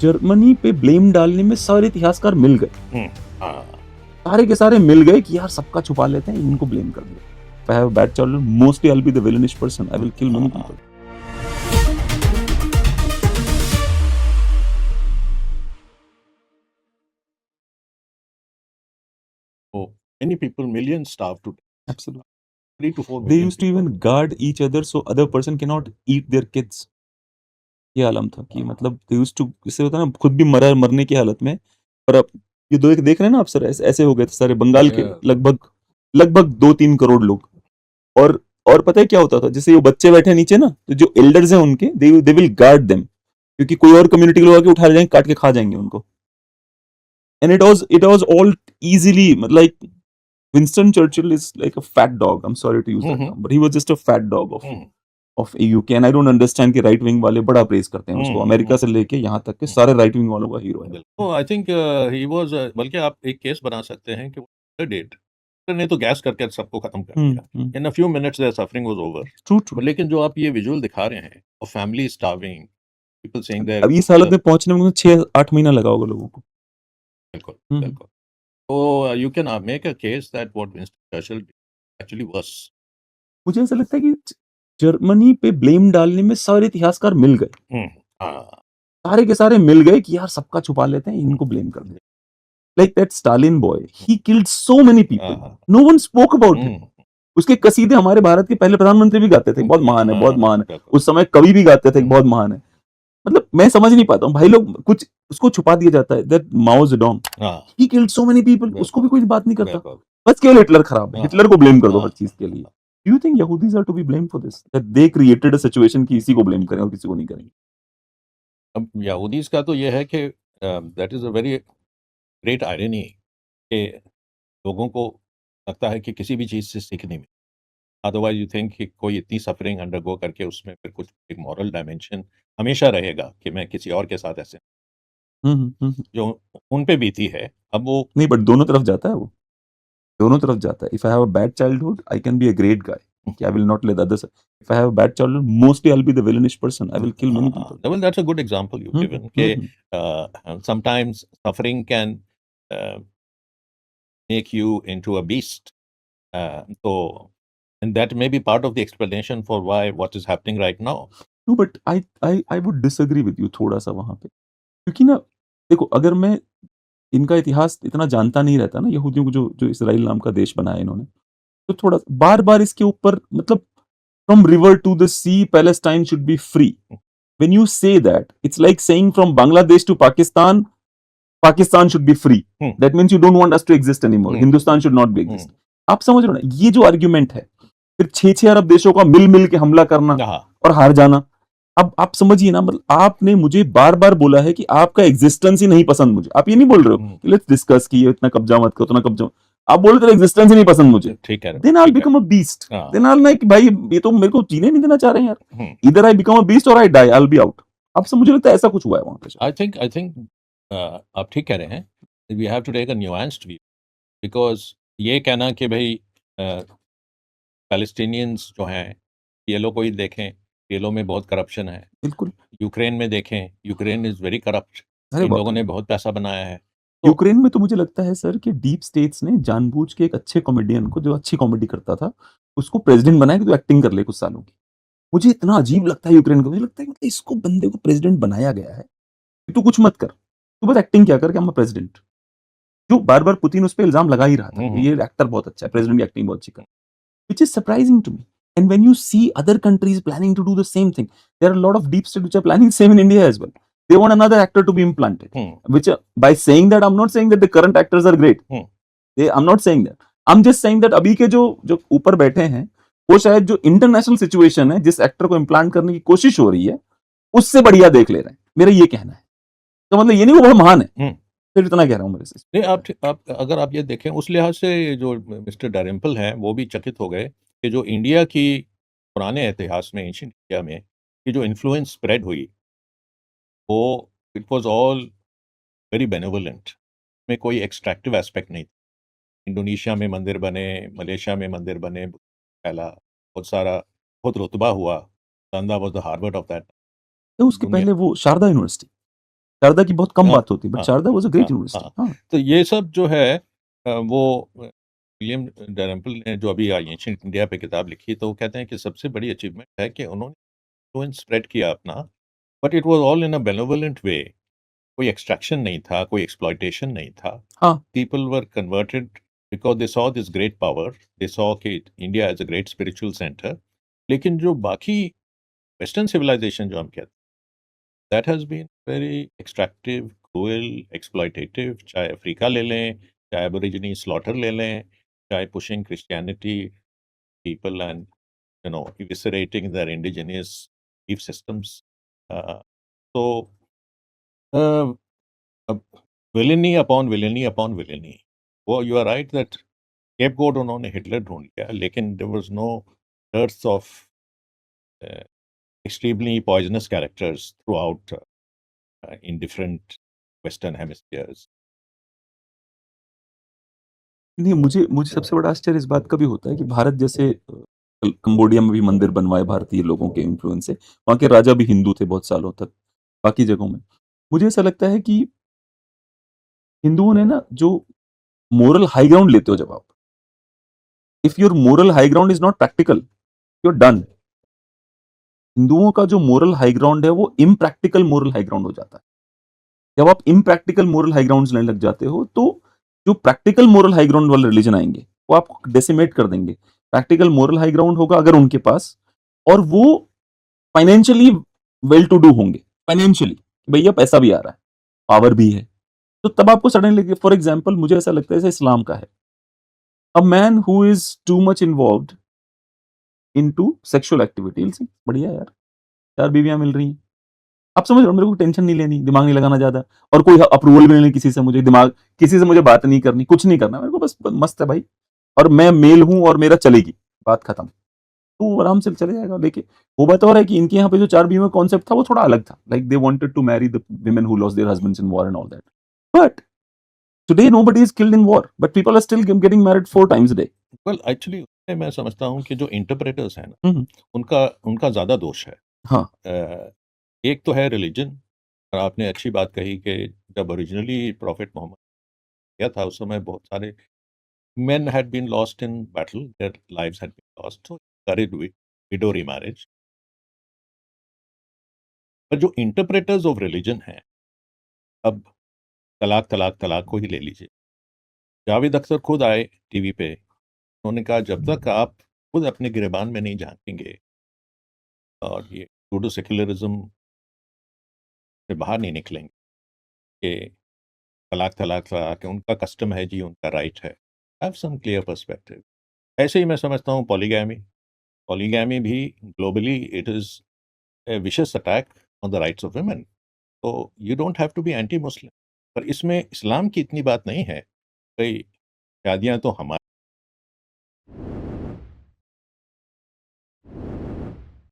Germany पे blame डालने में सारे इतिहासकार मिल गए। हाँ सारे के सारे मिल गए कि यार सबका छुपा लेते हैं, इनको ब्लेम कर दिया। If I have a bad childhood, mostly I'll be the villainish person. I will kill many people. so many people, millions starve to Absolutely. 3 to 4 They million used to people. even guard each other so other person cannot eat their kids. ये आलम था कि मतलब they used to, इससे होता है ना, खुद भी मरने की हालत में। पर अब ये देख रहे हैं ना आप सर, ऐसे हो गए थे सारे बंगाल के लगभग 2-3 करोड़ लोग। और पता है क्या होता था, जैसे ये बच्चे बैठे नीचे ना, तो जो एल्डर्स हैं उनके, दे विल गार्ड देम, क्योंकि कोई और कम्युनिटी के लोग आके उठा ले जाएंगे, काट के खा जाएंगे उनको। And it was all easily, like Winston Churchill is like a fat dog. I'm sorry to use that term, but he was just a fat dog of UK, and I don't understand कि right wing वाले बड़ा praise करते हैं उसको, America से लेके यहाँ तक के सारे राइट विंग वालों का हीरो है। तो आई थिंक ही वाज, बल्कि आप एक केस बना सकते हैं कि डेट ने तो गैस करके सबको खत्म कर दिया। In a few minutes their suffering was over. True. लेकिन जो आप ये विजुअल दिखा रहे हैं और family starving, people saying that, अब इस हालत में पहुंचने में 6-8 महीना लगा होगा लोगों को। बिल्कुल बिल्कुल। तो you can make a case that what Winston Churchill actually was. मुझे ऐसा लगता है कि जर्मनी पे ब्लेम डालने में सारे इतिहासकार मिल गए। सारे के सारे मिल गए कि यार सबका छुपा लेते हैं, इनको ब्लेम कर दिया। Like that Stalin boy, he killed so many people. No one spoke about him. उसके कसीदे हमारे भारत के पहले प्रधानमंत्री भी गाते थे, बहुत महान है, बहुत महान है। उस समय कवि भी गाते थे, बहुत महान है। मतलब मैं समझ नहीं पाता हूँ भाई, लोग कुछ उसको छुपा दिया जाता है। That Mao Zedong, he killed so many people, उसको भी कोई बात नहीं करता। बस केवल हिटलर खराब है, हिटलर को ब्लेम कर दो हर चीज के लिए। Do you think Yahudis are to be blamed for this? That they created a situation कि इसी को ब्लेम करें और किसी को नहीं करेंगे। अब यहूदीज का तो ये है कि that is a very great irony कि लोगों को लगता है कि किसी भी चीज़ से सीख नहीं मिली। अदरवाइज यू थिंक कि कोई इतनी सफरिंग अंडरगो करके उसमें फिर कुछ एक मॉरल डायमेंशन हमेशा रहेगा कि मैं किसी और के साथ ऐसे जो उन पे बीती है। अब वो नहीं, बट दोनों तरफ जाता है वो, दोनों तरफ जाता है। If I have a bad childhood, I can be a great guy, I will not let others. If I have a bad childhood, mostly I'll be the villainish person. I will kill many people. Well, that's a good example you've given. Sometimes suffering can make you into a beast. And that may be part of the explanation for what is happening right now. No, but I would disagree with you थोड़ा सा वहां पे, क्योंकि ना देखो, अगर मैं इनका इतिहास इतना जानता नहीं रहता ना, यहूदियों को जो इसराइल नाम का देश बनाया इन्होंने, तो थोड़ा बार बार इसके ऊपर, मतलब from river to the sea Palestine should be free, when you say that, it's like saying from Bangladesh to Pakistan should be free. That means you don't want us to exist anymore, Hindustan should not be exist. आप समझ रहे हो ना, ये जो argument है, फिर 6-6 अरब देशों का मिल के हमला करना और हार जाना। अब आप समझिए ना, मतलब आपने मुझे बार बार बोला है कि आपका एग्जिस्टेंस ही नहीं पसंद मुझे। आप ये नहीं बोल रहे हो कि लेट्स डिस्कस कि इतना कब्जा मत करो, उतना कब्जा, आप बोल रहे हो एग्जिस्टेंस ही नहीं पसंद मुझे। ठीक है, then I will become a beast. Then I will like, भाई ये तो मेरे को जीने नहीं देना चाह रहे हैं यार, इधर आई बिकम अ बीस्ट और I die, I will be out. अब से मुझे लगता है ऐसा कुछ हुआ है वहां पे। आई थिंक आप ठीक कह रहे हैं। We have to take a nuanced view, because ये कहना कि भाई पैलेस्टीनियंस जो हैं, ये लोग को ही देखें, ये लोग में बहुत करप्शन है। बिल्कुल। यूक्रेन में देखें, यूक्रेन इज वेरी करप्ट, इन लोगों ने बहुत पैसा बनाया है। यूक्रेन में तो मुझे लगता है सर कि डीप स्टेट्स ने जानबूझ के एक अच्छे कॉमेडियन को, जो अच्छी कॉमेडी करता था, उसको प्रेसिडेंट बनाया कि तो एक्टिंग कर ले कुछ सालों की। मुझे इतना अजीब लगता है यूक्रेन को, मुझे लगता है कि इसको बंदे को प्रेसिडेंट बनाया गया है, तू कुछ मत कर, तू बस एक्टिंग क्या कर कि हम प्रेसिडेंट। जो बार बार पुतिन उस पर इल्जाम लगा ही रहा था, ये एक्टर बहुत अच्छा है, प्रेसिडेंट की एक्टिंग बहुत अच्छी कर, which is surprising to me. And when you see other countries planning to do the same thing, there are a lot of deep state which are planning the same in India as well. They want another actor to be implanted. Which, by saying that, I'm not saying that the current actors are great. I'm not saying that. I'm just saying that अभी के जो ऊपर बैठे हैं, वो शायद जो international situation है, जिस एक्टर को इम्प्लांट करने की कोशिश हो रही है, उससे बढ़िया देख ले रहे हैं। मेरा ये कहना है। तो मतलब ये नहीं वो बहुत महान है, फिर इतना कह रहा हूँ मेरे से। नहीं, आप अगर आप ये देखें उस लिहाज से, जो मिस्टर डैरिम्पल हैं वो भी चकित हो गए कि जो इंडिया की पुराने इतिहास में, एंशिएंट इंडिया में, कि जो इन्फ्लुएंस स्प्रेड हुई, वो it was all very benevolent, में कोई एक्सट्रैक्टिव एस्पेक्ट नहीं था। इंडोनेशिया में मंदिर बने, मलेशिया में मंदिर बने, फैला बहुत सारा, बहुत रुतबा हुआ। Nalanda was the Harvard of that. तो उसके पहले वो शारदा यूनिवर्सिटी, शारदा की बहुत कम हाँ, बात होती है, बट हाँ, शारदा वाज़ अ ग्रेट हाँ, यूनिवर्सिटी। हाँ। हाँ, तो ये सब जो है वो विलियम डैरेम्पल ने जो अभी एंशिएंट इंडिया पे किताब लिखी, तो वो कहते हैं कि सबसे बड़ी अचीवमेंट है कि उन्होंने इन्फ्लुएंस स्प्रेड किया अपना, but it was all in a benevolent way. कोई एक्सट्रैक्शन नहीं था, कोई एक्सप्लॉइटेशन नहीं था। हाँ, people were converted because they saw this great power, they saw कि India as a great spiritual centre. लेकिन जो बाकी वेस्टर्न सिविलाइजेशन जो हम कहते हैं, that has been very extractive, cruel, exploitative, चाहे अफ्रीका ले लें, चाहे एबोरिजिनी स्लॉटर ले लें, चाहे pushing Christianity people and eviscerating their indigenous belief systems. So uh, uh, villainy upon villainy upon villainy. Well, you are right that scapegoat उन्होंने Hitler ढूंढ लिया, लेकिन there was no dearth of uh, extremely poisonous characters throughout in different Western hemispheres. नहीं, मुझे मुझे सबसे बड़ा आश्चर्य इस बात का भी होता है कि भारत जैसे कंबोडिया में भी मंदिर बनवाए भारतीय लोगों के इन्फ्लुएंस से, वहाँ के राजा भी हिंदू थे बहुत सालों तक, बाकी जगहों में। मुझे ऐसा लगता है कि हिंदुओं ने ना जो मोरल हाई ग्राउंड लेते हो जब आप, if your moral high ground is not practical, you are done. हिंदुओं का जो मोरल हाई ग्राउंड है वो इम्प्रैक्टिकल मोरल हाई ग्राउंड हो जाता है। जब आप इम्प्रैक्टिकल मोरल हाई ग्राउंड लेने लग जाते हो, तो जो प्रैक्टिकल मोरल हाई ग्राउंड वाले रिलीजन आएंगे वो आपको डेसिमेट कर देंगे। प्रैक्टिकल मोरल हाई ग्राउंड होगा अगर उनके पास, और वो फाइनेंशियली वेल टू डू होंगे, फाइनेंशियली भैया पैसा भी आ रहा है, पावर भी है, तो तब आपको सडनली, फॉर एग्जाम्पल मुझे ऐसा लगता है जैसे इस्लाम का है, a man who is too much involved into sexual activities, बढ़िया यार, 4 बीवियां मिल रही हैं, आप समझ रहे हो, मेरे को टेंशन नहीं लेनी, दिमाग नहीं लगाना ज्यादा, और कोई अप्रूवल भी नहीं किसी से, मुझे दिमाग किसी से मुझे बात नहीं करनी, कुछ नहीं करना मेरे को, बस मस्त है भाई, और मैं मेल हूं और मेरा चलेगी, बात खत्म, तो आराम से चले जाएगा लेके। वो बात और है कि इनके यहाँ पे जो 4 बीवियों का कॉन्सेप्ट था वो थोड़ा अलग था, like they wanted to marry the women who lost their husbands in war and all that, but today nobody is killed in war, but people are still getting married 4 times a day. Well, actually मैं समझता हूँ कि जो interpreters हैं ना, हम्म, उनका उनका ज़्यादा दोष है। हाँ, एक तो है रिलीजन, और आपने अच्छी बात कही कि जब ओरिजिनली प्रॉफिट मोहम्मद गया था उस समय बहुत सारे men had been lost in battle, their lives had been lost, so encouraged widow remarriage. पर जो इंटरप्रेटर्स ऑफ रिलीजन हैं, अब तलाक तलाक तलाक को ही ले लीजिए। जावेद अख्तर खुद आए टीवी पे, उन्होंने कहा जब तक आप खुद अपने गिरेबान में नहीं झांकेंगे और ये सूडो सेक्युलरिज्म से बाहर नहीं निकलेंगे कि तलाक तलाक तलाक है, उनका कस्टम है जी, उनका राइट है, हैव सम क्लियर पर्सपेक्टिव। ऐसे ही मैं समझता हूँ पॉलीगैमी, पॉलीगैमी भी globally it is a vicious attack on the rights of women. तो you don't have to be anti Muslim, पर इसमें इस्लाम की इतनी बात नहीं है। भाई शादियां तो हमारी